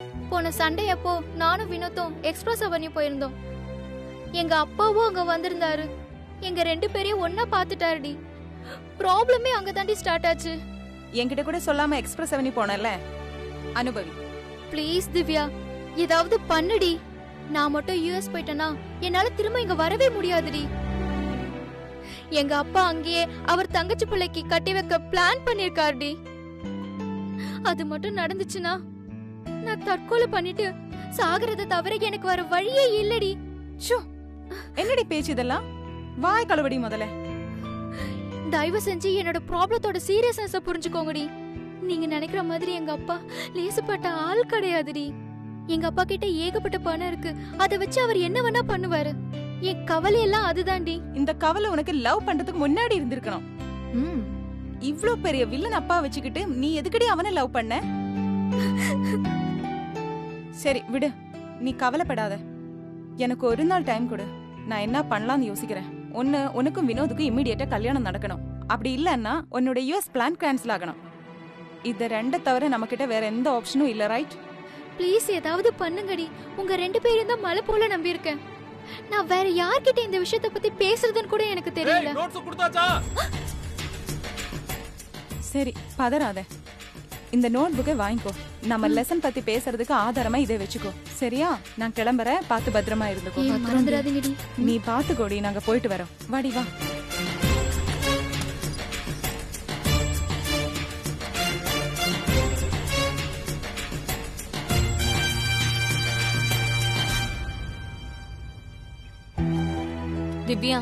போன சண்டே அப்போ நானும் வினோத்தும் எக்ஸ்பிரஸ் அவென்யூ போயிருந்தோம். எங்க அப்பாவும் அங்க வந்திருந்தாரு. எங்க 2 பேரையும் ஒன்னா பாத்துட்டாருடி. ப்ராப்ளமே அங்க தாண்டி ஸ்டார்ட் ஆச்சு. என்கிட்ட கூட சொல்லாம எக்ஸ்பிரஸ் அவென்யூ போனல. அனுபவி. ப்ளீஸ் திவ்யா, ஏதாவது பண்ணுடி. நான் மட்டும் யுஎஸ் போயிட்டேனா என்னால திரும்ப இங்க வரவே முடியாதுடி. எங்க அப்பா அங்கேயே அவர் தங்கச்சி பிள்ளைக்கு கட்டி வைக்க பிளான் பண்ணிருக்காருடி. அது மட்டும் நடந்துச்சுன்னா நான் தற்கொலை பண்ணிட்டு சாகறத தவிர எனக்கு வர வழியே இல்லடி. என்னடி பேச்சு இதெல்லாம்? வாய் கழுவடி முதல்ல. தயவு செஞ்சு என்னோட ப்ராப்ளத்தோட சீரியஸ்னஸ புரிஞ்சுக்கோங்கடி. நீங்க நினைக்கிற மாதிரி எங்க அப்பா லேசுப்பட்ட ஆள் கிடையாதுடி. எங்க அப்பா கிட்ட ஏகப்பட்ட பணம் இருக்கு. அதை வச்சு அவர் என்ன வேணா பண்ணுவாரு. என் கவலை எல்லாம் அதுதான்டி. இந்த கவலை உனக்கு லவ் பண்றதுக்கு முன்னாடி இருந்திருக்கணும். இவ்ளோ பெரிய வில்லன் அப்பா வச்சுக்கிட்டு நீ எதுக்கடி அவனை லவ் பண்ண? சரி விடு, நீ கவலைப்படாத. எனக்கு ஒரு நாள் டைம் கொடு. நான் என்ன பண்ணலாம்னு யோசிக்கிறேன். ஒன்னு, உனக்கும் வினோதுக்கும் இம்மிடியேட்டா கல்யாணம் நடக்கணும். அப்படி இல்லன்னா உன்னோட யுஎஸ் பிளான் கேன்சல் ஆகணும். இத ரெண்ட தவிர நம்ம கிட்ட வேற எந்த ஆப்ஷனும் இல்ல, ரைட்? ப்ளீஸ் ஏதாவது பண்ணுங்கடி. உங்க 2 பேரும் தான் மலை போல நம்பி இருக்கேன். நான் வேற யார்கிட்ட இந்த விஷயத்தை பத்தி பேசுறதுன்னு கூட எனக்கு தெரியல. சரி பதறாத. இந்த நோட் புக்கை வாங்கிக்கோ. நம்ம லெசன் பத்தி பேசுறதுக்கு ஆதாரமா இதை வச்சுக்கோ. சரியா? நான் கிளம்புறேன். பார்த்து பத்திரமா இருந்துக்கோ. மறந்துடாதீங்கடி. நீ பாத்துக்கோடி. நாங்க போயிட்டு வரோம். வாடி வா. திவ்யா,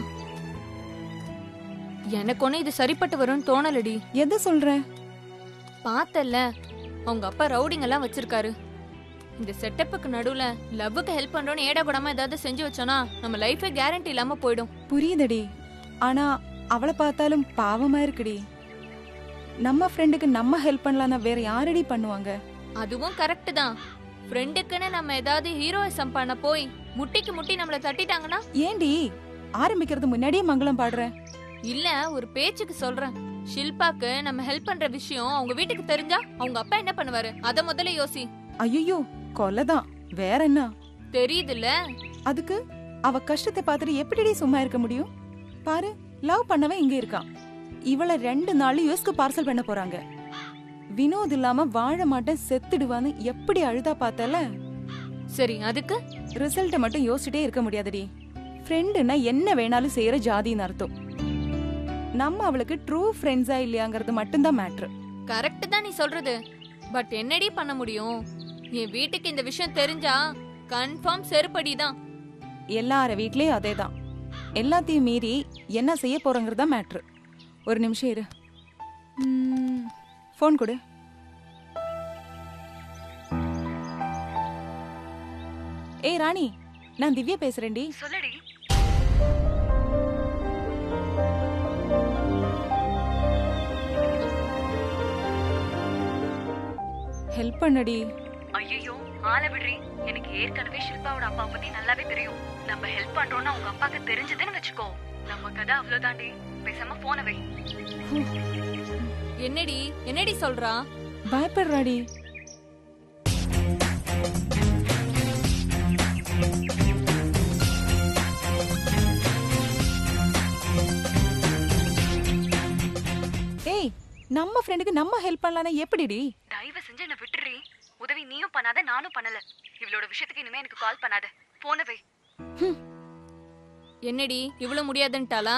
எனக்கு ஒண்ணு இது சரிப்பட்டு வரும்னு தோணலடி. எதை சொல்ற? பார்த்தல்ல, அவங்க அப்பா ரவுடிங் எல்லாம் வச்சிருக்காரு. இந்த செட்டப்புக்கு நடுவுல லவ்வுக்கு ஹெல்ப் பண்றோம்னு ஏடா கூடாம ஏதாவது செஞ்சு வச்சோனா நம்ம லைஃபே கேரண்டி இல்லாம போயிடும். புரியுதடி. ஆனா அவளை பார்த்தாலும் பாவமா இருக்குடி. நம்ம ஃப்ரெண்டுக்கு நம்ம ஹெல்ப் பண்ணலாம்னா வேற யாரடி பண்ணுவாங்க? அதுவும் கரெக்ட் தான். ஃப்ரெண்டுக்குன்னு நம்ம ஏதாவது ஹீரோயிசம் பண்ண போய் முட்டிக்கு முட்டி நம்மள தட்டிட்டாங்கன்னா? ஏண்டி ஆரம்பிக்கிறது முன்னாடியே மங்களம் பாடுற? இல்ல, ஒரு பேச்சுக்கு சொல்றேன். ஷில்பாக்கு நம்ம ஹெல்ப் பண்ற விஷயம் அவங்க வீட்டுக்கு தெரிஞ்சா அவங்க அப்பா என்ன பண்ணுவாரு? அத முதல்ல யோசி. ஐயோ, கொலைதான். வேற என்ன? தெரியுதுல்ல. அதுக்கு அவ கஷ்டத்தை பார்த்துட்டு எப்படிடி சும்மா இருக்க முடியும்? பாரு, லவ் பண்ணவன் இங்க இருக்கான். இவளை 2 நாள் யூஎஸ்க்கு பார்சல் பண்ண போறாங்க. வினோத் இல்லாம வாழ மாட்டேன் செத்துடுவான்னு எப்படி அழுதா பார்த்தல. சரி, அதுக்கு ரிசல்ட்ட மட்டும் யோசிச்சுட்டே இருக்க முடியாதுடி. ஃப்ரெண்டுன்னா என்ன வேணாலும் செய்யற ஜாதின்னு அர்த்தம். நம்ம அவளுக்கு ட்ரூ ஃப்ரெண்ட்ஸா இல்லையாங்கிறது மட்டும்தான் மேட்ரு. கரெக்ட் தான் நீ சொல்றது. பட் என்னடி பண்ண முடியும்? என் வீட்டுக்கு இந்த விஷயம் தெரிஞ்சா கன்ஃபார்ம் செருப்படிதான். எல்லார வீட்லயும் அதேதான். எல்லாத்தையும் மீறி என்ன செய்ய போறங்கிறதா மேட்ரு. ஒரு நிமிஷம் இரு. போன் கொடு. ஏய் ராணி, நான் திவ்யா பேசுறேன்டி. சொல்லுடி. ஹெல்ப் பண்ணடி. ஐயோ, ஆளை விடுறி. எனக்கு ஏற்கனவே ஷில்பாவோட அப்பா பத்தி நல்லாவே தெரியும். நம்ம ஹெல்ப் பண்றோம்னா அவங்க அப்பாக்கு தெரிஞ்சதுன்னு வச்சுக்கோ, நம்ம கதை அவ்வளவுதாண்டி. பேசாம போன வை. என்னடி என்னடி சொல்றா? பயப்படுறாடி. ஏய், நம்ம ஃப்ரெண்டுக்கு நம்ம ஹெல்ப் பண்ணலாம்னா எப்படிடி? தயவு செஞ்சு என்ன விட்டுறி. உதவி நீயும் பண்ணாத, நானும் பண்ணல. இவளோட விஷயத்துக்கு இனிமே எனக்கு கால் பண்ணாத. போன வை. என்னடி இவ்வளவு முடியாதுன்ட்டாளா?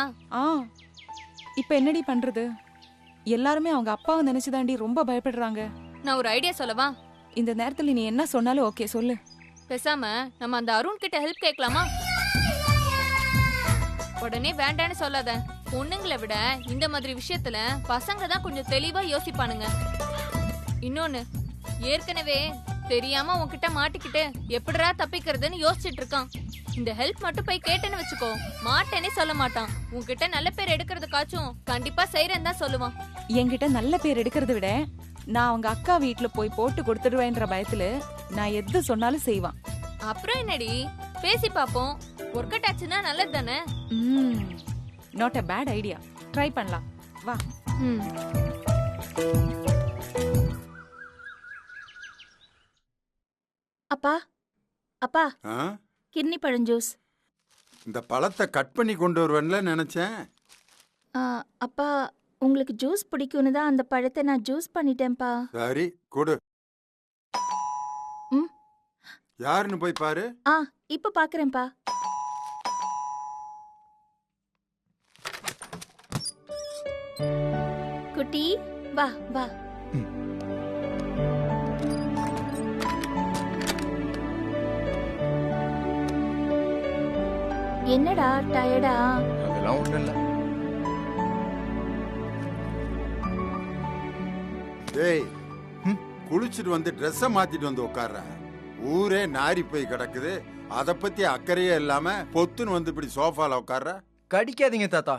இப்ப என்னடி பண்றது? எல்லாருமே அவங்க அப்பாவை நினைச்சுதாண்டி ரொம்ப பயப்படுறாங்க. நான் ஒரு ஐடியா சொல்லவா? இந்த நேரத்துல நீ என்ன சொன்னாலும் ஓகே, சொல்லு. பேசாம நம்ம அந்த அருண் கிட்ட ஹெல்ப் கேட்கலாமா? உடனே வேண்டான்னு சொல்லாத. பொண்ணுங்களை விட இந்த மாதிரி விஷயத்துல பசங்க தான் கொஞ்சம் தெளிவா யோசிப்பானுங்க. இன்னொன்னு, ஏற்கனவே தெரியாம உன்கிட்ட மாட்டிக்கிட்டு எப்படிரா தப்பிக்கிறதுன்னு யோசிச்சுட்டு இருக்கான். இந்த ஹெல்ப் மட்டும் போய் கேட்டேன்னு வச்சுக்கோ, மாட்டேனே சொல்ல மாட்டான். உன்கிட்ட நல்ல பேர் எடுக்கிறதுக்காச்சும் கண்டிப்பா செய்யறேன்னு தான் சொல்லுவான். என்கிட்ட நல்ல பேர் எடுக்கிறத விட நான் அவங்க அக்கா வீட்டுல போய் போட்டு கொடுத்துடுவேன்ற பயத்துல நான் எது சொன்னாலும் செய்வான். அப்புறம் என்னடி, பேசி பாப்போம். ஒர்க் அவுட் ஆச்சுன்னா நல்லது தானே? Not a bad idea. Try பண்ணலாம். வா. அப்பா அப்பா ஆ? கிர்னி பழம் ஜூஸ். இந்த பழத்தை கட் பண்ணி கொண்டு வருவேன்ல நினைச்சேன். அப்பா உங்களுக்கு ஜூஸ் பிடிக்கும்னு தான் அந்த பழத்தை நான் ஜூஸ் பண்ணிட்டேன்ப்பா. சரி கொடு. ம். யாருன்னு போய் பாரு. இப்ப பாக்குறேன்ப்பா. குட்டி வா வா. என்னடா டயர்டா? அதெல்லாம் ஒண்ணும் இல்ல. டேய் குளிச்சுட்டு வந்து ட்ரெஸ்ஸை மாத்திட்டு வந்து உட்கார்ற. ஊரே நாரி போய் கிடக்குது. அத பத்தி அக்கறையே இல்லாம பொத்துன்னு வந்து இப்படி சோஃபால உட்கார்ற. கடிக்காதீங்க தாத்தா,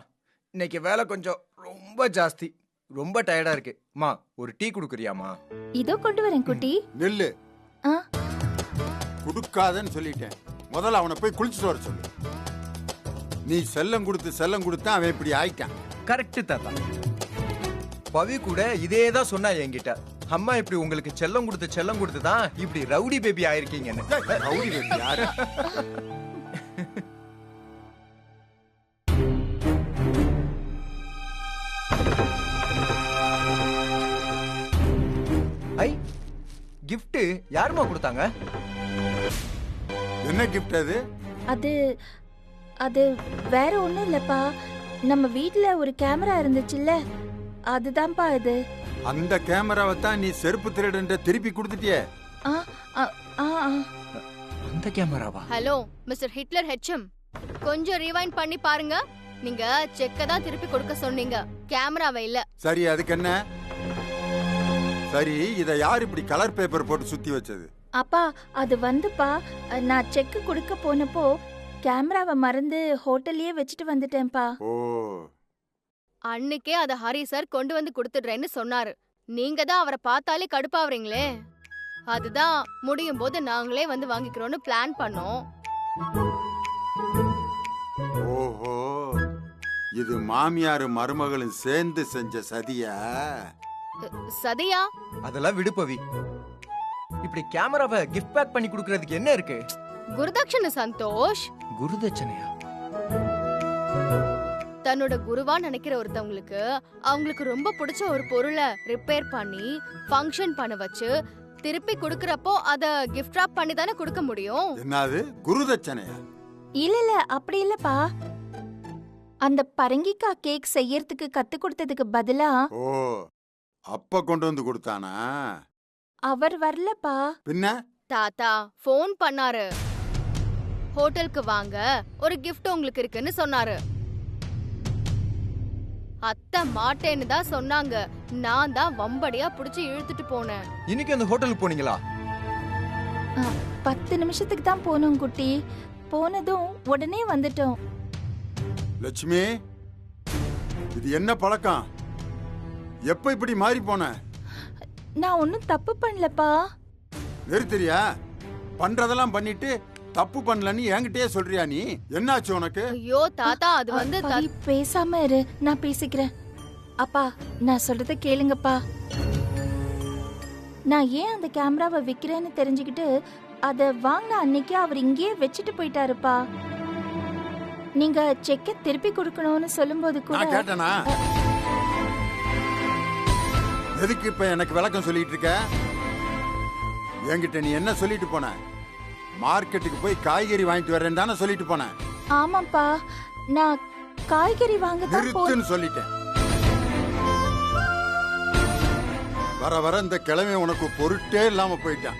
இன்னைக்கு வேலை கொஞ்சம் ரொம்ப ஜாஸ்தி, ரொம்ப டயர்டா இருக்கு. மா ஒரு டீ குடுக்குறியாமா? இதோ கொண்டு வரேன் குட்டி. நெல்லு ஆ, குடுக்காதன்னு சொல்லிட்டேன். முதல்ல அவனை போய் குளிச்சுட்டு வர சொல்லு. நீ செல்லம் கொடுத்து அவன் இப்படி ஆயிட்டான். கரெக்ட் தாத்தா. பவி கூட இதே தான் சொன்னா என்கிட்ட. அம்மா இப்படி உங்களுக்கு செல்லம் கொடுத்து தான் இப்படி ரவுடி பேபி ஆயிருக்கீங்கன்னு. ரவுடி பேபி யாரு? ஐ கிஃப்ட் யாருமா கொடுத்தாங்க? என்ன கிஃப்ட் அது? அது அது வேற ஒண்ணும் இல்லப்பா. நம்ம வீட்ல ஒரு கேமரா இருந்துச்சுல்ல, அதுதான்ப்பா இது. அந்த கேமராவை தான் நீ செருப்பு திருடன்ற திருப்பி கொடுத்துட்டியே. ஆ ஆ ஆ ஆ. அந்த கேமராவா? ஹலோ மிஸ்டர் ஹிட்லர் ஹெச்எம், கொஞ்சம் ரிவைண்ட் பண்ணி பாருங்க. நீங்க செக்க தான் திருப்பி கொடுக்க சொன்னீங்க, கேமராவை இல்ல. சரி அதுக்கு என்ன? சரி இத யார் இப்படி கலர் பேப்பர் போட்டு சுத்தி வச்சது? அப்பா அது வந்துப்பா, நான் செக் கொடுக்க போனப்போ கேமராவை மறந்து ஹோட்டல்லயே வச்சுட்டு வந்துட்டேன்ப்பா. ஓ, அன்னைக்கே அத ஹரி சார் கொண்டு வந்து கொடுத்துடுறேன்னு சொன்னாரு. நீங்க தான் அவரை பார்த்தாலே கடுப்பாவறீங்களே. அதுதான் முடியும் போது நாங்களே வந்து வாங்கிக்கிறோம்னு பிளான் பண்ணோம். ஓஹோ, இது மாமியாரு மருமகளும் சேர்ந்து செஞ்ச சதியா? சதியா? அதெல்லாம் விடு பவி. இப்படி கேமராவை கிஃப்ட் பேக் பண்ணி கொடுக்கிறதுக்கு என்ன இருக்கு? குருதட்சணை சந்தோஷ். குருதட்சணையா? தன்னோட குருவா நினைக்கிற ஒருத்தவங்களுக்கு அவங்களுக்கு ரொம்ப பிடிச்ச ஒரு பொருளை ரிப்பேர் பண்ணி ஃபங்க்ஷன் பண்ண வச்சு திருப்பி கொடுக்கறப்போ அத கிஃப்ட் ராப் பண்ணி தானே கொடுக்க முடியும். என்னது குருதட்சணையா? இல்ல அப்படி இல்லப்பா. அந்த பரங்கிக்காய் கேக் செய்யறதுக்கு கத்து கொடுத்ததுக்கு பதிலா ஓ, அப்ப கொண்டு வந்து கொடுத்தானா? அவர் வரலப்பா. பின்ன தாத்தா ஃபோன் பண்ணாரு. ஹோட்டலுக்கு வாங்க, ஒரு gift உங்களுக்கு இருக்குன்னு சொன்னாரு. அத்தை மாட்டேன்னு தான் சொன்னாங்க. நான் தான் வம்படியா புடிச்சு இழுத்துட்டு போனேன். இன்னைக்கு அந்த ஹோட்டலுக்கு போனீங்களா? 10 நிமிஷத்துக்கு தான் போனோம் குட்டி. போனதும் உடனே வந்துட்டோம். லட்சுமி, இது என்ன பழக்கம்? எப்ப இப்படி மாறி போன? நான் ஒன்னும் தப்பு பண்ணலப்பா. நிறுத்துறியா? பண்றதெல்லாம் பண்ணிட்டு தப்பு பண்ணலன்னு என்கிட்டயே சொல்றியா நீ? என்னாச்சு உனக்கு? ஐயோ தாத்தா, அது வந்து பவி, பேசாம இரு, நான் பேசிக்கிறேன். அப்பா நான் சொல்றத கேளுங்கப்பா. நான் ஏன் அந்த கேமராவை விக்கிறேன்னு தெரிஞ்சுக்கிட்டு அத வாங்கின அன்னைக்கு அவர் இங்கேயே வச்சுட்டு போயிட்டாருப்பா. நீங்க செக்க திருப்பி கொடுக்கணும்னு சொல்லும்போது கூட நான் கேட்டனா? எதுக்கு இப்ப எனக்கு விளக்கம் சொல்லிட்டு இருக்க? என்கிட்ட நீ என்ன சொல்லிட்டு போன? மார்க்கெட்டுக்கு போய் காய்கறி வாங்கிட்டு வரேன்னு தானே சொல்லிட்டு போனேன். ஆமாப்பா, நான் காய்கறி வாங்க தான் நிறுத்துன்னு சொல்லிட்டேன். வர வர இந்த கிழமை உனக்கு பொருட்டே இல்லாம போயிட்டான்.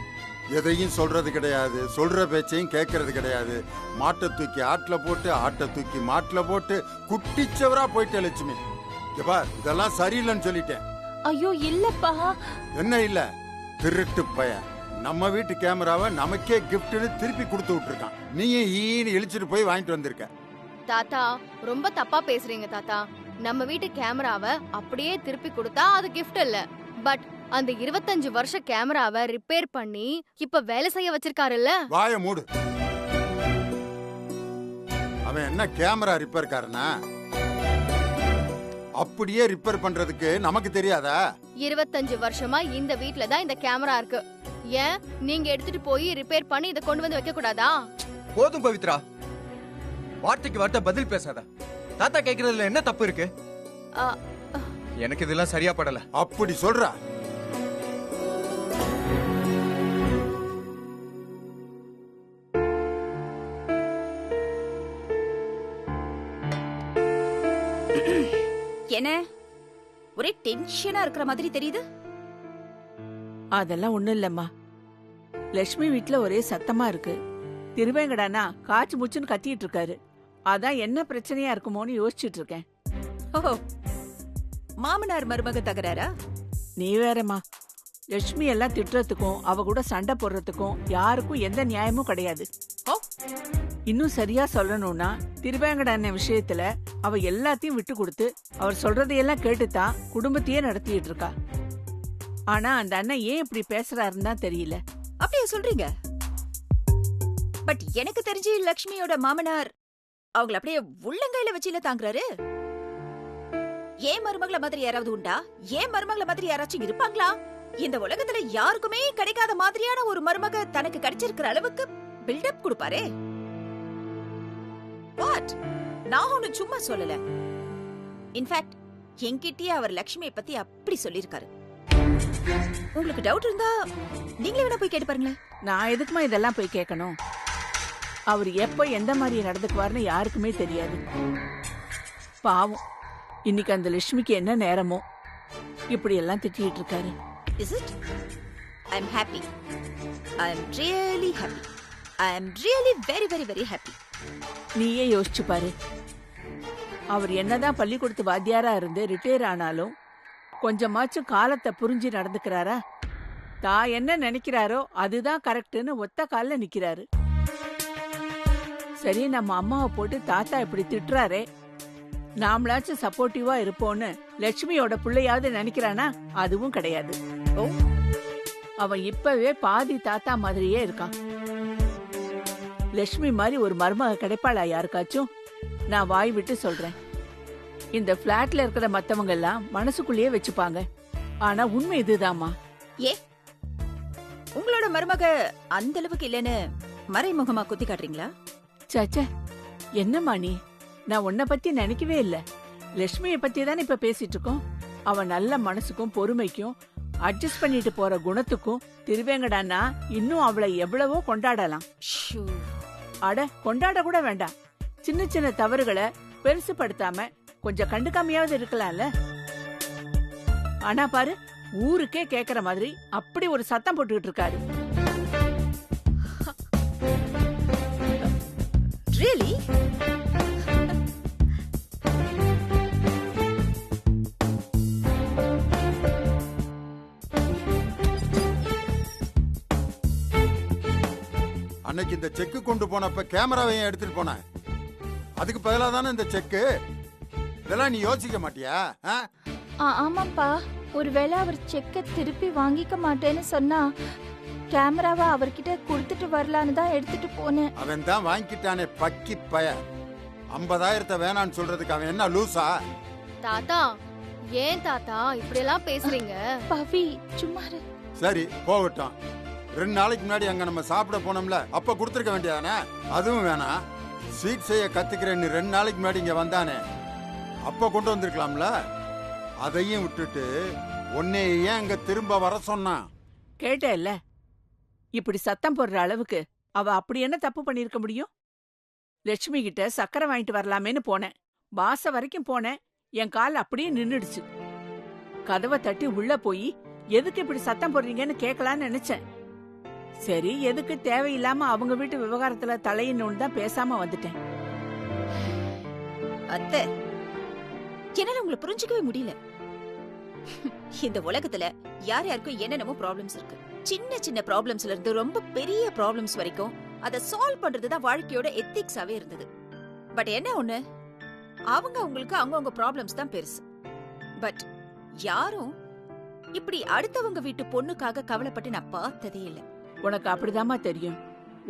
எதையும் சொல்றது கிடையாது, சொல்ற பேச்சையும் கேட்கறது கிடையாது. மாட்டை தூக்கி ஆட்டுல போட்டு, ஆட்டை தூக்கி மாட்டுல போட்டு குட்டிச்சவரா போயிட்டே லட்சுமி. இதெல்லாம் சரியில்லைன்னு சொல்லிட்டேன். ஐயோ இல்லப்பா. என்ன இல்ல? திருட்டு பையன் நம்ம வீட்டு கேமராவை நமக்கே கிஃப்ட்னு திருப்பி கொடுத்து விட்டுருக்கான். நீயும் ஈன்னு இழிச்சிட்டு போய் வாங்கிட்டு வந்திருக்க. தாத்தா ரொம்ப தப்பா பேசுறீங்க தாத்தா. நம்ம வீட்டு கேமராவை அப்படியே திருப்பி கொடுத்தா அது கிஃப்ட் இல்ல. பட் அந்த 25 வருஷ கேமராவை ரிப்பேர் பண்ணி இப்ப வேலை செய்ய வச்சிருக்காருல்ல. வாய மூடு. அவன் என்ன கேமரா ரிப்பேர் காரனா? அப்படியே ரிப்பேர் பண்றதுக்கு நமக்கு தெரியாதா? 25 வருஷமா இந்த வீட்ல தான் இந்த கேமரா இருக்கு. ஏன் நீங்க எடுத்துட்டு போய் ரிப்பேர் பண்ணி இத கொண்டு வந்து வைக்க கூடாதா? போதும் பவித்ரா, வார்த்தைக்கு வார்த்தை பதில் பேசாத. தாத்தா கேக்குறதுல என்ன தப்பு இருக்கு? ஆ, எனக்கு இதெல்லாம் சரியா படல. அப்படி சொல்றா? என்ன ஒரே டென்ஷனா இருக்கிற மாதிரி தெரியுது? அதெல்லாம் ஒண்ணும் இல்லம்மா. லட்சுமி வீட்ல ஒரே சத்தமா இருக்கு. திருவேங்கடானா காய்ச்சி முச்சுன்னு கத்திட்டு இருக்காரு. அதான் என்ன பிரச்சனையா இருக்குமோன்னு யோசிச்சுட்டு இருக்கேன். ஓஹோ, மாமனார் மருமக தகராறா? நீ வேறம்மா, லட்சுமி எல்லாம் திட்டுறதுக்கும் அவ கூட சண்டை போடுறதுக்கும் யாருக்கும் எந்த நியாயமும் கிடையாது. ஓ, இன்னும் சரியா சொல்லணும்னா திருவேங்கட அண்ணன் விஷயத்துல அவ எல்லாத்தையும் விட்டு கொடுத்து அவர் சொல்றதையெல்லாம் கேட்டுத்தான் குடும்பத்தையே நடத்திட்டு இருக்கா. ஆனா அந்த அண்ணன் ஏன் இப்படி பேசுறாருன்னு தான் தெரியல. அப்படியா சொல்றீங்க? பட் எனக்கு தெரிஞ்சு லக்ஷ்மியோட மாமனார் அவங்கள அப்படியே உள்ளங்கையில வச்சில தாங்குறாரு. ஏன் மருமகள மாதிரி யாராவது உண்டா? ஏன் மருமகள மாதிரி யாராச்சும் இருப்பாங்களா? இந்த உலகத்துல யாருக்குமே கிடைக்காத மாதிரியான ஒரு மருமக தனக்கு கிடைச்சிருக்கிற அளவுக்கு பில்டப் கொடுப்பாரே. வாட்? நான் ஒண்ணு சும்மா சொல்லல. இன்ஃபேக்ட் என்கிட்டயே அவர் லக்ஷ்மியை பத்தி அப்படி சொல்லிருக்காரு. உங்களுக்கு டவுட் இருந்தா நீங்களே வேணா போய் கேட்டு பாருங்களேன். நான் எதுக்குமா இதெல்லாம் போய் கேட்கணும்? அவர் எப்ப எந்த மாதிரி நடந்துக்குவார்னு யாருக்குமே தெரியாது. பாவம், இன்னைக்கு அந்த லட்சுமிக்கு என்ன நேரமோ இப்படி எல்லாம் திட்டிட்டு இருக்காரு. Is it? I'm happy. I'm really happy. I'm really very very very happy. நீயே யோசிச்சு பாரு. அவர் என்னதான் பள்ளிக்கூடத்து வாத்தியாரா இருந்து ரிட்டையர் ஆனாலும் கொஞ்சமாச்சும் காலத்தை புரிஞ்சு நடந்துக்கிறாரா? தான் என்ன நினைக்கிறாரோ அதுதான் கரெக்ட்னு ஒத்த கால்ல நிக்கிறாரு. சரி, நம்ம அம்மாவை போட்டு தாத்தா இப்படி திட்டுறாரே, நாமளாச்சும் சப்போர்ட்டிவா இருப்போம்னு லட்சுமியோட பிள்ளையாவது நினைக்கிறானா? அதுவும் கிடையாது. ஓ, அவன் இப்பவே பாதி தாத்தா மாதிரியே இருக்கான். லட்சுமி மாதிரி ஒரு மருமக கிடைப்பாளா யாருக்காச்சும்? நான் வாய் விட்டு சொல்றேன். இந்த பிளாட்ல இருக்கிற மத்தவங்க எல்லாம் மனசுக்குள்ளேயே வச்சுப்பாங்க. ஆனா உண்மை இதுதாம்மா. ஏ, உங்களோட மருமக அந்த அளவுக்கு இல்லைன்னு மறைமுகமா குத்தி காட்டுறீங்களா? சாச்சா, என்னம்மா நீ? நான் உன்னை பத்தி நினைக்கவே இல்ல. லட்சுமிய பத்தி தானே இப்ப பேசிட்டு இருக்கோம். அவ நல்ல மனசுக்கும் பொறுமைக்கும் அட்ஜஸ்ட் பண்ணிட்டு போற குணத்துக்கும் திருவேங்கடான்னா இன்னும் அவளை எவ்வளவோ கொண்டாடலாம். ஷூ. அட, கொண்டாட கூட வேண்டாம். சின்ன சின்ன தவறுகளை பெருசுப்படுத்தாம கொஞ்சம் கண்டுக்காமையாவது இருக்கலாம்ல. ஆனா பாரு, ஊருக்கே கேக்குற மாதிரி அப்படி ஒரு சத்தம் போட்டுக்கிட்டு இருக்காரு. Really? அன்னைக்கு இந்த செக்கு கொண்டு போனப்ப கேமராவையும் எடுத்துட்டு போனேன். அதுக்கு பதிலா தானே இந்த செக்கு. இதெல்லாம் நீ யோசிக்க மாட்டியா? ஆமாப்பா, ஒருவேளை அவர் செக்கை திருப்பி வாங்கிக்க மாட்டேன்னு சொன்னா கேமராவை அவர்கிட்ட கொடுத்துட்டு வரலான்னு தான் எடுத்துட்டு போனேன். அவன் தான் வாங்கிட்டானே பக்கி பய. 50,000 வேணான்னு சொல்றதுக்கு அவன் என்ன லூசா? தாத்தா, ஏன் தாத்தா இப்படி எல்லாம் பேசுறீங்க? பவி, சும்மா இரு. சரி, போகட்டும். 2 நாளைக்கு முன்னாடி அங்க நம்ம சாப்பிட போனோம்ல, அப்ப கொடுத்துருக்க வேண்டியதானே? அதுவும் வேணாம். ஸ்வீட் செய்ய கத்துக்கிறேன்னு 2 நாளைக்கு முன்னாடி இங்க வந்தானே, அப்ப கொண்டு வந்திருக்கலாம்ல. அதையும் விட்டுட்டு உன்னை ஏன் அங்க திரும்ப வர சொன்னான்? கேட்டேல்ல, இப்படி சத்தம் போடுற அளவுக்கு அவ அப்படி என்ன தப்பு பண்ணிருக்க முடியும்? லட்சுமி கிட்ட சக்கரை வாங்கிட்டு வரலாமேன்னு போனேன். வாச வரைக்கும் போனேன். என் கால் அப்படியே நின்னுடுச்சு. கதவை தட்டி உள்ள போய் எதுக்கு இப்படி சத்தம் போடுறீங்கன்னு கேட்கலான்னு நினைச்சேன். சரி, எதுக்கு தேவையில்லாம அவங்க வீட்டு விவகாரத்துல தலையின்னு தான் பேசாம வந்துட்டேன். அத்தை, என்னால உங்களை புரிஞ்சுக்கவே முடியல. இந்த உலகத்துல யார் யாருக்கும் என்னென்னமோ ப்ராப்ளம்ஸ் இருக்கு. சின்ன சின்ன ப்ராப்ளம்ஸ்ல இருந்து ரொம்ப பெரிய ப்ராப்ளம்ஸ் வரைக்கும் அதை சால்வ் பண்றதுதான் வாழ்க்கையோட எத்திக்ஸாவே இருந்தது. பட் என்ன ஒண்ணு, அவங்க உங்களுக்கு அவங்கவங்க ப்ராப்ளம்ஸ் தான் பெருசு. பட் யாரும் இப்படி அடுத்தவங்க வீட்டு பொண்ணுக்காக கவலைப்பட்டு நான் பார்த்ததே இல்லை. உனக்கு அப்படிதாம்மா தெரியும்.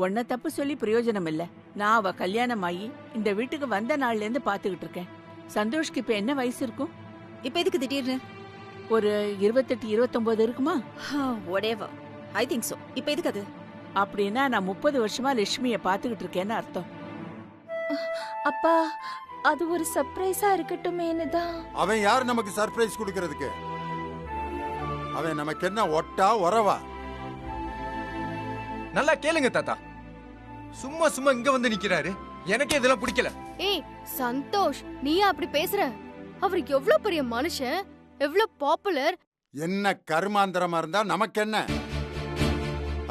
உன்னை தப்பு சொல்லி பிரயோஜனம் இல்ல. நான் அவ கல்யாணம் ஆகி இந்த வீட்டுக்கு வந்த நாள்ல இருந்து பாத்துக்கிட்டு இருக்கேன். சந்தோஷ்க்கு இப்ப என்ன வயசு இருக்கும்? இப்ப எதுக்கு திடீர்னு? ஒரு 28 29 இருக்குமா? whatever. I think so. இப்ப எதுக்கு அது? அப்படின்னா நான் 30 வருஷமா லட்சுமிய பாத்துக்கிட்டு இருக்கேன்னு அர்த்தம். அப்பா அது ஒரு சர்ப்ரைஸா இருக்கட்டுமேனு தான். அவன் யார் நமக்கு சர்ப்ரைஸ் கொடுக்கறதுக்கு? அவன் நமக்கு என்ன ஒட்டா உறவா? நல்லா கேளுங்க தாத்தா. சும்மா சும்மா இங்க வந்து நிக்கிறாரு. எனக்கு இதெல்லாம் பிடிக்கல. ஏய் சந்தோஷ், நீ அப்படி பேசுற? அவர் எவ்வளவு பெரிய மனுஷன், எவ்வளவு பாப்புலர். என்ன கருமாந்திரமா இருந்தா நமக்கு என்ன?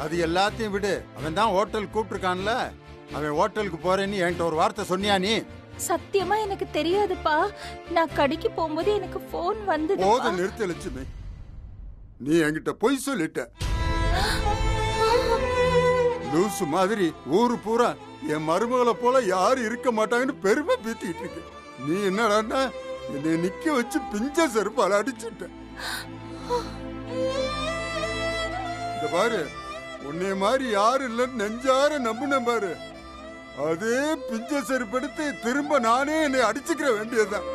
அது எல்லாத்தையும் விடு. அவன் தான் ஹோட்டல் கூப்பிட்டுருக்கான்ல, அவன் ஹோட்டலுக்கு போறேன்னு என்கிட்ட ஒரு வார்த்தை சொன்னியா நீ? சத்தியமா எனக்கு தெரியாதுப்பா. நான் கடைக்கு போகும்போது எனக்கு போன் வந்தது. போத நிறுத்த லட்சுமி, நீ என்கிட்ட பொய் சொல்லிட்ட. லூசு மாதிரி ஊரு பூரா என் மருமகளை போல யாரும் இருக்க மாட்டாங்கன்னு பெருமை பீத்திட்டு இருக்கு. நீ என்னடா என்னை நிக்க வச்சு பிஞ்ச செருப்பால அடிச்சுட்ட. இந்த பாரு, உன்னை மாதிரி யாரு இல்லன்னு நெஞ்சார நம்புன பாரு, அதே பிஞ்ச செருப்படுத்து திரும்ப நானே என்னை அடிச்சுக்கிற வேண்டியதுதான்.